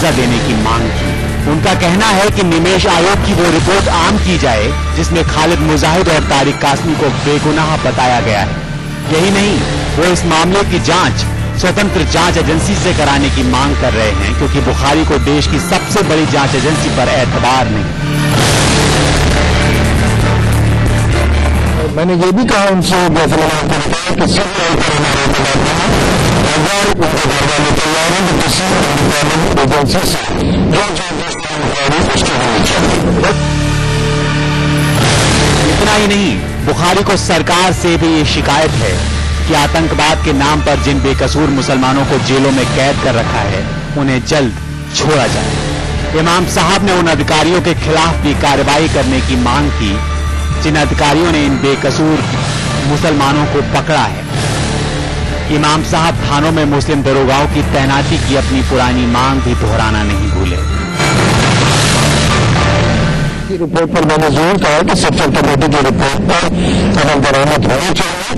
मुआवजा देने की मांग की। उनका कहना है कि निमेश आयोग की वो रिपोर्ट आम की जाए जिसमें खालिद मुजाहिद और तारिक कासमी को बेगुनाह बताया गया है। यही नहीं, वो इस मामले की जांच स्वतंत्र जांच एजेंसी से कराने की मांग कर रहे हैं, क्योंकि बुखारी को देश की सबसे बड़ी जांच एजेंसी पर एतबार नहीं। मैंने ये भी कहा उनसे कि किसी एजेंसी से इतना ही नहीं, बुखारी को सरकार से भी ये शिकायत है कि आतंकवाद के नाम पर जिन बेकसूर मुसलमानों को जेलों में कैद कर रखा है उन्हें जल्द छोड़ा जाए। इमाम साहब ने उन अधिकारियों के खिलाफ भी कार्रवाई करने की मांग की जिन अधिकारियों ने इन बेकसूर मुसलमानों को पकड़ा है। इमाम साहब थानों में मुस्लिम दरोगाओं की तैनाती की अपनी पुरानी मांग भी दोहराना नहीं भूले। रिपोर्ट पर मैंने जरूर कहा कि सेक्शन कमेटी की रिपोर्ट पर अमल दरामद होनी चाहिए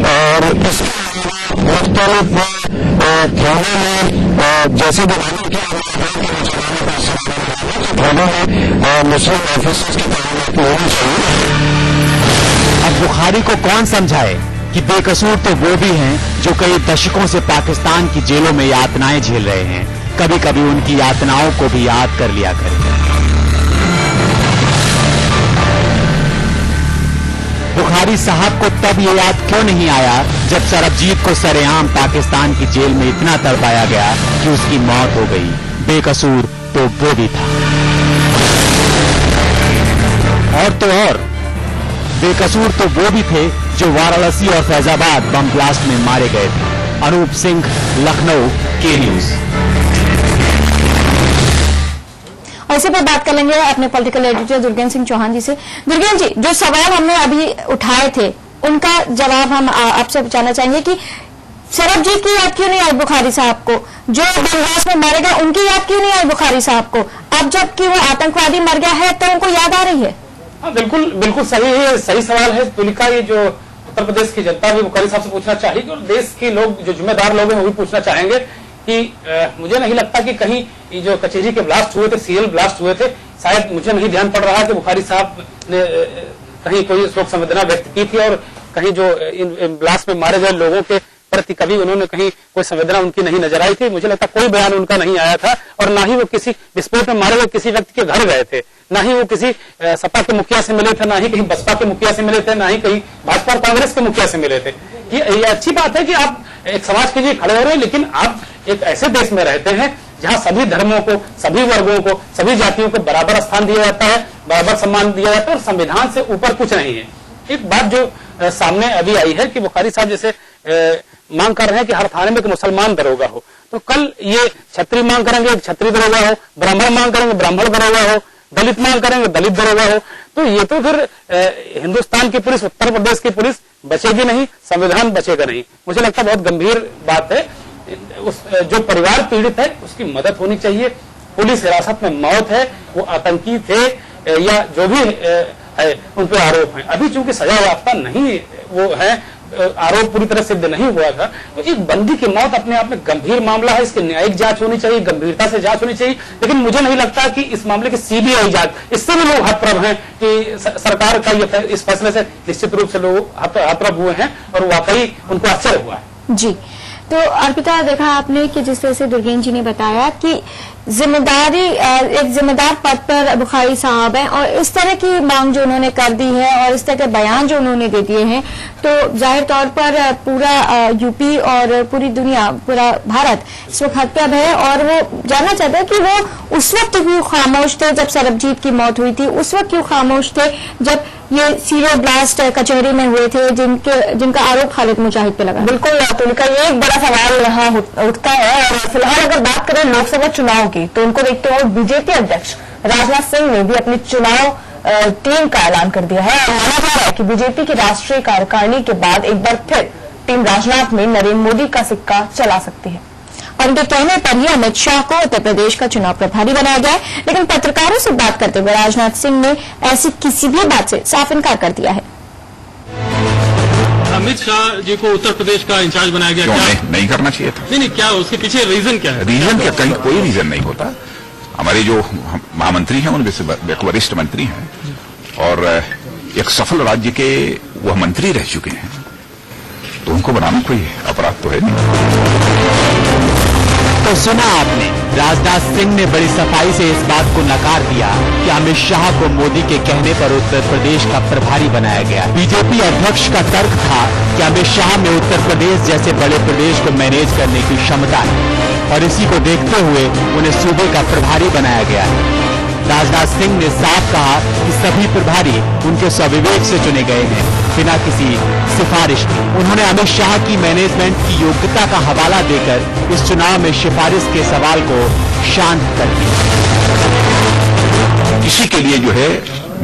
और इसके मुख्तलिफ थानों में जैसे थानों में मुस्लिम ऑफिसर्स की तैनाती होनी चाहिए। अब बुखारी को कौन समझाए कि बेकसूर तो वो भी हैं जो कई दशकों से पाकिस्तान की जेलों में यातनाएं झेल रहे हैं। कभी कभी उनकी यातनाओं को भी याद कर लिया करें। बुखारी साहब को तब ये याद क्यों नहीं आया जब सरबजीत को सरेआम पाकिस्तान की जेल में इतना तड़पाया गया कि उसकी मौत हो गई। बेकसूर तो वो भी था। और तो और बेकसूर तो वो भी थे जो वाराणसी और फैजाबाद बम ब्लास्ट में मारे गए थे। अनूप सिंह, लखनऊ, के न्यूज। और इसी पर बात कर लेंगे अपने पॉलिटिकल एडिटर दुर्गेंद्र सिंह चौहान जी से। दुर्गेंद्र जी, जो सवाल हमने अभी उठाए थे उनका जवाब हम आपसे पूछना चाहेंगे कि सरबजीत की याद क्यों नहीं आई बुखारी साहब को? जो बंगास में मारे गए उनकी याद क्यों नहीं आई बुखारी साहब को? अब जबकि वो आतंकवादी मर गया है तो उनको याद आ रही है। हाँ, बिल्कुल सही है, सही सवाल है तुलिका। ये जो उत्तर प्रदेश की जनता भी बुखारी साहब से पूछना चाहेगी और देश के लोग जो जिम्मेदार लोग हैं वो भी पूछना चाहेंगे कि मुझे नहीं लगता कि कहीं ये जो कचहरी के ब्लास्ट हुए थे, सीरियल ब्लास्ट हुए थे, शायद मुझे नहीं ध्यान पड़ रहा कि बुखारी साहब ने कहीं कोई शोक संवेदना व्यक्त की थी और कहीं जो इन ब्लास्ट में मारे गए लोगों के प्रति कभी उन्होंने कहीं कोई संवेदना उनकी नहीं नजर आई थी। मुझे लगता कोई बयान उनका नहीं आया था और ना ही वो किसी विस्फोट में मारे गए किसी व्यक्ति के घर गए थे, ना ही वो किसी सपा के मुखिया से मिले थे, ना ही कहीं बसपा के मुखिया से मिले थे, ना ही कहीं भाजपा और कांग्रेस के मुखिया से मिले थे। ये अच्छी बात है कि आप एक समाज के लिए खड़े हो रहे हैं, लेकिन आप एक ऐसे देश में रहते हैं जहां सभी धर्मों को, सभी वर्गों को, सभी जातियों को बराबर स्थान दिया जाता है, बराबर सम्मान दिया जाता है और संविधान से ऊपर कुछ नहीं है। एक बात जो सामने अभी आई है कि बुखारी साहब जैसे मांग कर रहे हैं कि हर थाने में एक मुसलमान दरोगा हो, तो कल ये क्षत्रिय मांग करेंगे क्षत्रिय दरोगा हो, ब्राह्मण मांग करेंगे ब्राह्मण दरोगा हो, दलित मांग करेंगे दलित दरोगा हो, तो ये तो फिर हिंदुस्तान की पुलिस, उत्तर प्रदेश की पुलिस बचेगी नहीं, संविधान बचेगा नहीं। मुझे लगता है बहुत गंभीर बात है। उस जो परिवार पीड़ित है उसकी मदद होनी चाहिए। पुलिस हिरासत में मौत है, वो आतंकी थे या जो भी है उन पर आरोप है, अभी चूंकि सजा याफ्ता नहीं वो है, आरोप पूरी तरह सिद्ध नहीं हुआ था, तो एक बंदी की मौत अपने आप में गंभीर मामला है। इसकी न्यायिक जांच होनी चाहिए, गंभीरता से जांच होनी चाहिए। लेकिन मुझे नहीं लगता कि इस मामले की सीबीआई जांच, इससे भी लोग हतप्रभ हैं कि सरकार का ये इस फैसले से निश्चित रूप से लोग हतप्रभ हुए हैं और वाकई उनको आश्चर्य हुआ है। जी, तो अर्पिता, देखा आपने कि जिस तरह से दुर्गेंद्र जी ने बताया कि जिम्मेदारी एक जिम्मेदार पद पर बुखारी साहब हैं और इस तरह की मांग जो उन्होंने कर दी है और इस तरह के बयान जो उन्होंने दे दिए हैं, तो जाहिर तौर पर पूरा यूपी और पूरी दुनिया, पूरा भारत इस वक्त हतप्रभ है और वो जानना चाहता है कि वो उस वक्त क्यों खामोश थे जब सरबजीत की मौत हुई थी, उस वक्त क्यों खामोश थे जब ये सीरियल ब्लास्ट कचहरी में हुए थे जिनका आरोप खालिद मुजाहिद पे लगा। बिल्कुल तुलिका, ये एक बड़ा सवाल यहाँ उठता है। और फिलहाल अगर बात करें लोकसभा चुनाव की, तो उनको देखते हुए बीजेपी अध्यक्ष राजनाथ सिंह ने भी अपनी चुनाव टीम का ऐलान कर दिया है और माना जा रहा है कि बीजेपी की राष्ट्रीय कार्यकारिणी के बाद एक बार फिर टीम राजनाथ में नरेंद्र मोदी का सिक्का चला सकती है। और उनके कहने पर ही अमित शाह को उत्तर प्रदेश का चुनाव प्रभारी बनाया गया है, लेकिन पत्रकारों से बात करते हुए राजनाथ सिंह ने ऐसी किसी भी बात से साफ इनकार कर दिया है। अमित शाह जी को उत्तर प्रदेश का इंचार्ज बनाया गया, क्या नहीं करना चाहिए था? नहीं, क्या उसके पीछे रीजन क्या है? रीजन क्या, कहीं कोई रीजन नहीं होता। हमारे जो महामंत्री हैं उनमें से एक वरिष्ठ मंत्री हैं और एक सफल राज्य के वह मंत्री रह चुके हैं, तो उनको बनाना कोई अपराध तो है नहीं। तो सुना आपने, राजनाथ सिंह ने बड़ी सफाई से इस बात को नकार दिया कि अमित शाह को मोदी के कहने पर उत्तर प्रदेश का प्रभारी बनाया गया। बीजेपी अध्यक्ष का तर्क था कि अमित शाह में उत्तर प्रदेश जैसे बड़े प्रदेश को मैनेज करने की क्षमता है और इसी को देखते हुए उन्हें सूबे का प्रभारी बनाया गया है। राजनाथ सिंह ने साफ कहा कि सभी प्रभारी उनके स्वविवेक से चुने गए हैं, बिना किसी सिफारिश के। उन्होंने अमित शाह की मैनेजमेंट की योग्यता का हवाला देकर इस चुनाव में सिफारिश के सवाल को शांत कर दिया। किसी के लिए जो है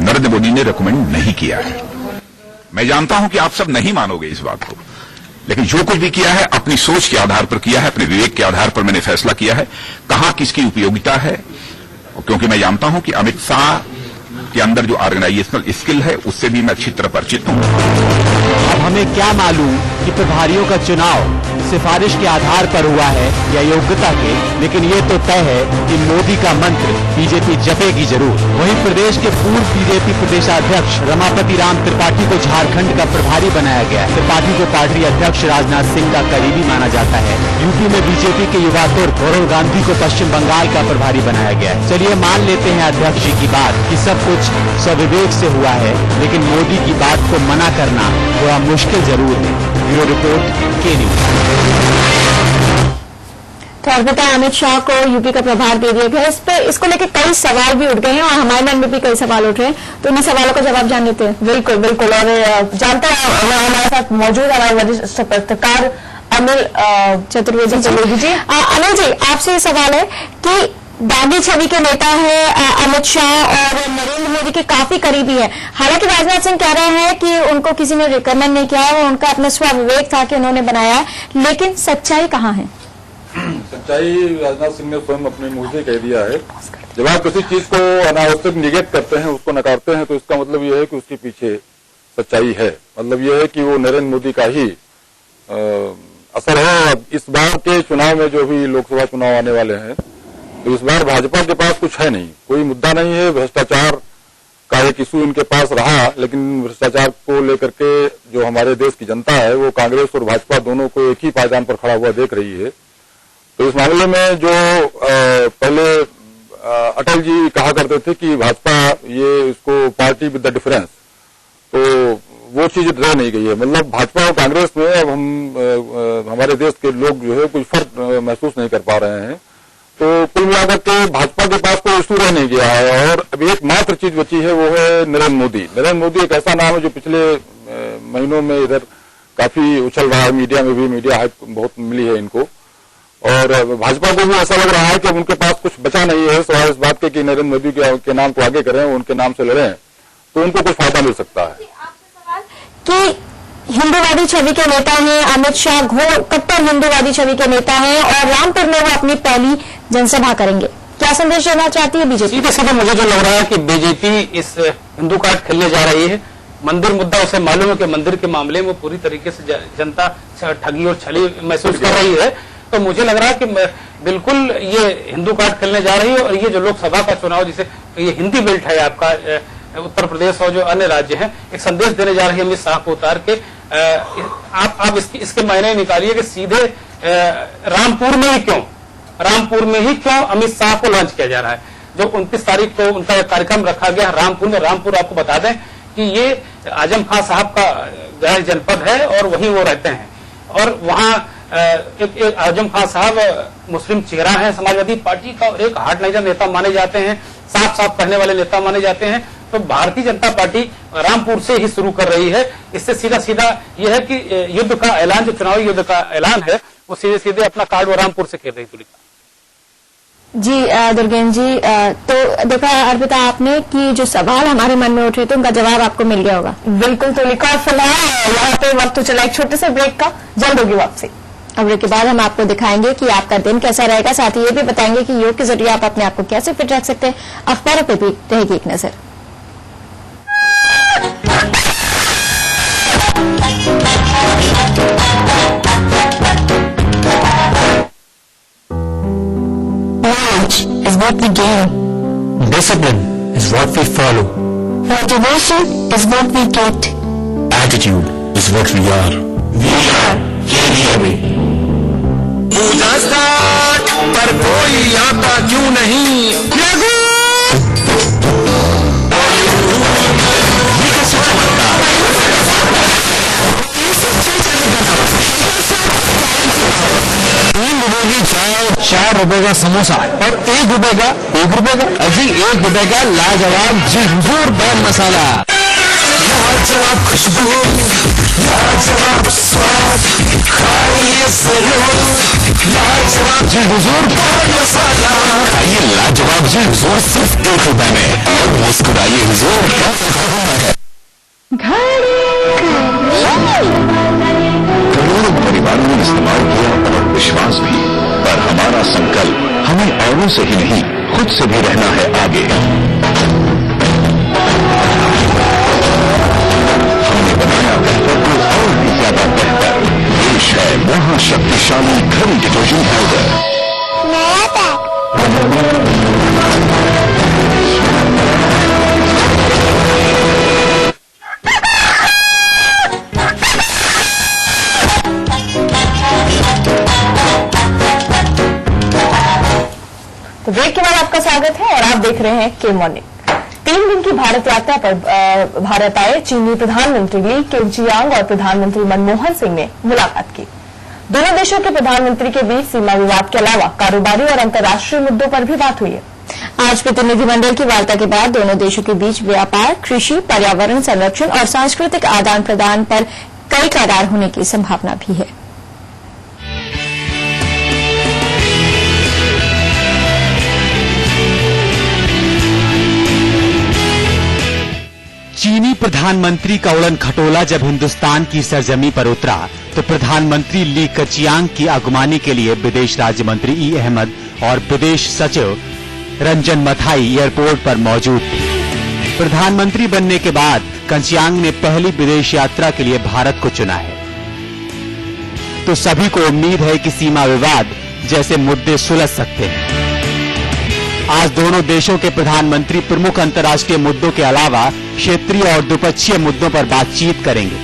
नरेंद्र मोदी ने रिकमेंड नहीं किया है। मैं जानता हूं कि आप सब नहीं मानोगे इस बात को, लेकिन जो कुछ भी किया है अपनी सोच के आधार पर किया है, अपने विवेक के आधार पर मैंने फैसला किया है कहां किसकी उपयोगिता है, क्योंकि मैं जानता हूं कि अमित शाह के अंदर जो ऑर्गेनाइजेशनल स्किल है उससे भी मैं अच्छी तरह परिचित हूं। अब हमें क्या मालूम कि प्रभारियों का चुनाव सिफारिश के आधार पर हुआ है या योग्यता के, लेकिन ये तो तय है कि मोदी का मंत्र बीजेपी जपेगी जरूर। वहीं प्रदेश के पूर्व बीजेपी प्रदेशाध्यक्ष रमापति राम त्रिपाठी को झारखंड का प्रभारी बनाया गया है। त्रिपाठी को पार्टी अध्यक्ष राजनाथ सिंह का करीबी माना जाता है। यूपी में बीजेपी के युवा तुर्क गौरव गांधी को पश्चिम बंगाल का प्रभारी बनाया गया है। चलिए मान लेते हैं अध्यक्ष जी की बात कि सब कुछ स्वविवेक से हुआ है, लेकिन मोदी की बात को मना करना थोड़ा मुश्किल जरूर है। ब्यूरो रिपोर्ट, के न्यूज। तो अर्पिता, अमित शाह को यूपी का प्रभार दे दिया गया। इस पे इसको लेकर कई सवाल भी उठ गए हैं और हमारे मन में भी कई सवाल उठ रहे हैं, तो इन सवालों का जवाब जान लेते हैं। बिल्कुल बिल्कुल। और जानते हैं हमारे साथ मौजूद हमारे वरिष्ठ पत्रकार अनिल चतुर्वेदी जी। अनिल जी, आपसे ये सवाल है कि दागी छवि के नेता है अमित शाह और नरेंद्र मोदी के काफी करीबी है। हालांकि राजनाथ सिंह कह रहे हैं कि उनको किसी ने रिकमेंड नहीं किया है, वो उनका अपना स्वविवेक था कि उन्होंने बनाया है, लेकिन सच्चाई कहाँ है? सच्चाई राजनाथ सिंह ने स्वयं अपने मुंह से कह दिया है। जब आप किसी चीज को अनावश्यक निगेट करते हैं, उसको नकारते हैं, तो इसका मतलब यह है कि उसके पीछे सच्चाई है। मतलब यह है कि वो नरेंद्र मोदी का ही असर है। इस बार के चुनाव में जो भी लोकसभा चुनाव आने वाले हैं, तो इस बार भाजपा के पास कुछ है नहीं, कोई मुद्दा नहीं है। भ्रष्टाचार का एक इशू इनके पास रहा, लेकिन भ्रष्टाचार को लेकर के जो हमारे देश की जनता है वो कांग्रेस और भाजपा दोनों को एक ही पायदान पर खड़ा हुआ देख रही है। तो इस मामले में जो पहले अटल जी कहा करते थे कि भाजपा ये इसको पार्टी विद द डिफरेंस, तो वो चीज रह नहीं गई है। मतलब भाजपा और कांग्रेस में अब हमारे देश के लोग जो है कुछ फर्क महसूस नहीं कर पा रहे हैं। तो कुल मिलाकर के भाजपा के पास कोई इशू रह नहीं गया है और अब एकमात्र चीज बची है, वो है नरेंद्र मोदी। नरेंद्र मोदी एक ऐसा नाम है जो पिछले महीनों में इधर काफी उछल रहा है, मीडिया में भी मीडिया हाइप बहुत मिली है इनको, और भाजपा को भी ऐसा लग रहा है कि अब उनके पास कुछ बचा नहीं है सवाल इस बात के कि नरेंद्र मोदी के नाम को आगे करें, उनके नाम से लड़ें, तो उनको कुछ फायदा मिल सकता है। कि हिंदूवादी छवि के नेता हैं अमित शाह, घोर कट्टर हिंदूवादी छवि के नेता हैं और रामपुर में वो अपनी पहली जनसभा करेंगे। क्या संदेश देना चाहती है बीजेपी? सीधे सीधे मुझे जो लग रहा है कि बीजेपी इस हिंदू कार्ड खेलने जा रही है। मंदिर मुद्दा उसे मालूम है कि मंदिर के मामले में पूरी तरीके से जनता ठगी और छली महसूस कर रही है। तो मुझे लग रहा है कि बिल्कुल ये हिंदू कार्ड खेलने जा रही है और ये जो लोकसभा का चुनाव जिसे ये हिंदी बेल्ट है आपका उत्तर प्रदेश और जो अन्य राज्य हैं, एक संदेश देने जा रही है अमित शाह को उतार के। आप इसके मायने निकालिए कि सीधे रामपुर में ही क्यों अमित शाह को लॉन्च किया जा रहा है। जो 29 तारीख को उनका कार्यक्रम रखा गया रामपुर में। रामपुर आपको बता दें कि ये आजम खान साहब का गृह जनपद है और वहीं वो रहते हैं और वहां एक आजम खान साहब मुस्लिम चेहरा है समाजवादी पार्टी का और एक हार्डलाइनर नेता माने जाते हैं, साफ साफ कहने वाले नेता माने जाते हैं। तो भारतीय जनता पार्टी रामपुर से ही शुरू कर रही है। इससे सीधा सीधा यह है कि युद्ध का ऐलान, जो चुनावी युद्ध का ऐलान है, वो सीधे सीधे अपना कार्ड वो रामपुर से खेल रही तुलिका। जी दुर्गेन जी, तो देखा अर्पिता आपने कि जो सवाल हमारे मन में उठे थे उनका जवाब आपको मिल गया होगा। बिल्कुल तुलिका। फिलहाल यहाँ पे वक्त तो चला एक छोटे से ब्रेक का, जल्द होगी वापसी। और ब्रेक के बाद हम आपको दिखाएंगे कि आपका दिन कैसा रहेगा, साथ ही ये भी बताएंगे कि योग के जरिए आप अपने आप को कैसे फिट रख सकते हैं। अखबारों पर भी रहेगी एक नजर। is what we gain. Discipline is what we follow. Motivation is what we get. Attitude is what we are. We are KDMA. Puja start पर कोई आता क्यों नहीं? ₹4 का समोसा और ₹1 का अजी ₹1 का लाजवाब जी हुजूर बैन मसाला। लाजवाब खुशबू, लाजवाब स्वाद, खाइए जरूर लाजवाब जी हुजूर बैन मसाला। खाइए लाजवाब जी हुजूर सिर्फ ₹1 में और मुस्कुराइए हुजूर। करोड़ों परिवारों ने इस्तेमाल किया और विश्वास भी, पर हमारा संकल्प हमें औरों से ही नहीं खुद से भी रहना है आगे। हमने बनाया बेहतर को और भी ज्यादा बेहतर। देश है महाशक्तिशाली घड़ी डिटर्जेंट पाउडर। तो ब्रेक के बाद आपका स्वागत है और आप देख रहे हैं के मॉर्निंग। 3 दिन की भारत यात्रा पर भारत आए चीनी प्रधानमंत्री ली केचियांग और प्रधानमंत्री मनमोहन सिंह ने मुलाकात की। दोनों देशों के प्रधानमंत्री के बीच सीमा विवाद के अलावा कारोबारी और अंतर्राष्ट्रीय मुद्दों पर भी बात हुई है। आज प्रतिनिधिमंडल की वार्ता के बाद दोनों देशों के बीच व्यापार, कृषि, पर्यावरण संरक्षण और सांस्कृतिक आदान प्रदान पर कई करार होने की संभावना भी है। चीनी प्रधानमंत्री का उड़न खटोला जब हिंदुस्तान की सरजमी पर उतरा तो प्रधानमंत्री ली केचियांग की अगुवानी के लिए विदेश राज्य मंत्री ई अहमद और विदेश सचिव रंजन मथाई एयरपोर्ट पर मौजूद थे। प्रधानमंत्री बनने के बाद केचियांग ने पहली विदेश यात्रा के लिए भारत को चुना है, तो सभी को उम्मीद है कि सीमा विवाद जैसे मुद्दे सुलझ सकते हैं। आज दोनों देशों के प्रधानमंत्री प्रमुख अंतर्राष्ट्रीय मुद्दों के अलावा क्षेत्रीय और द्विपक्षीय मुद्दों पर बातचीत करेंगे।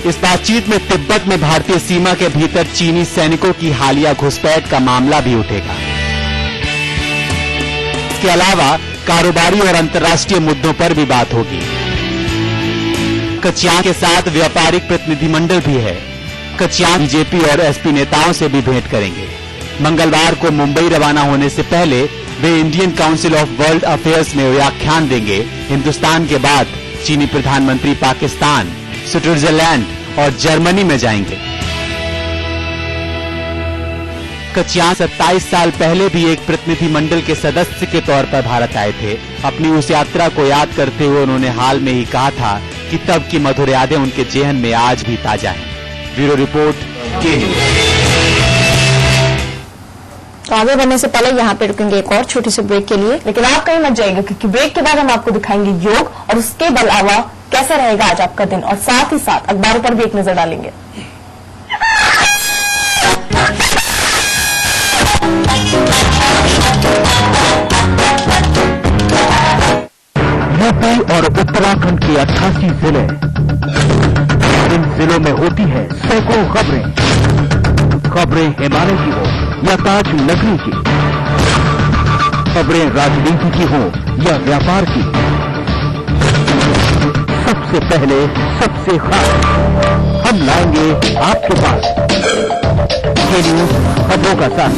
इस बातचीत में तिब्बत में भारतीय सीमा के भीतर चीनी सैनिकों की हालिया घुसपैठ का मामला भी उठेगा। इसके अलावा कारोबारी और अंतर्राष्ट्रीय मुद्दों पर भी बात होगी। केचियांग के साथ व्यापारिक प्रतिनिधिमंडल भी है। केचियांग बीजेपी और एसपी नेताओं से भी भेंट करेंगे। मंगलवार को मुंबई रवाना होने से पहले वे Indian Council of World Affairs में व्याख्यान देंगे। हिंदुस्तान के बाद चीनी प्रधानमंत्री पाकिस्तान, स्विट्जरलैंड और जर्मनी में जाएंगे। केचियांग 27 साल पहले भी एक प्रतिनिधिमंडल के सदस्य के तौर पर भारत आए थे। अपनी उस यात्रा को याद करते हुए उन्होंने हाल में ही कहा था कि तब की मधुर यादें उनके जेहन में आज भी ताजा हैं। ब्यूरो रिपोर्ट के तो आगे बढ़ने से पहले यहाँ पे रुकेंगे एक और छोटे से ब्रेक के लिए, लेकिन आप कहीं मत जाइएगा क्योंकि ब्रेक के बाद हम आपको दिखाएंगे योग और उसके अलावा कैसा रहेगा आज आपका दिन, और साथ ही साथ अखबारों पर भी एक नजर डालेंगे। यूपी और उत्तराखंड के 88 जिले, इन जिलों में होती है सैकड़ों खबरें हिमालय की हो या ताज नगरी की, खबरें राजनीति की हो या व्यापार की, सबसे पहले सबसे खास हम लाएंगे आपके पास ये न्यूज खबरों का साथ।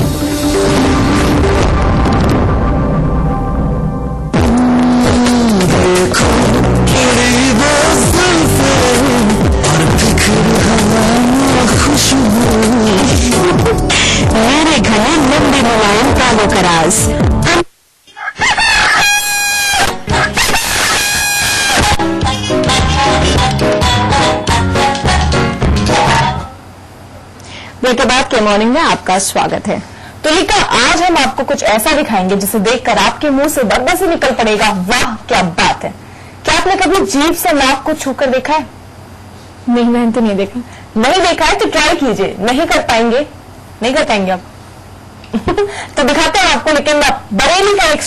मेरे घने लंबे मुलायम कालों का राज। ब्रेक के बाद के मॉर्निंग में आपका स्वागत है। तुलिका, आज हम आपको कुछ ऐसा दिखाएंगे जिसे देखकर आपके मुंह से बरबस से निकल पड़ेगा, वाह क्या बात है। क्या आपने कभी जीभ से नाक को छूकर देखा है? नहीं, मैंने तो नहीं देखा। नहीं देखा है तो ट्राई कीजिए। नहीं कर पाएंगे आप? तो दिखाते हैं आपको, लेकिन बरेली का एक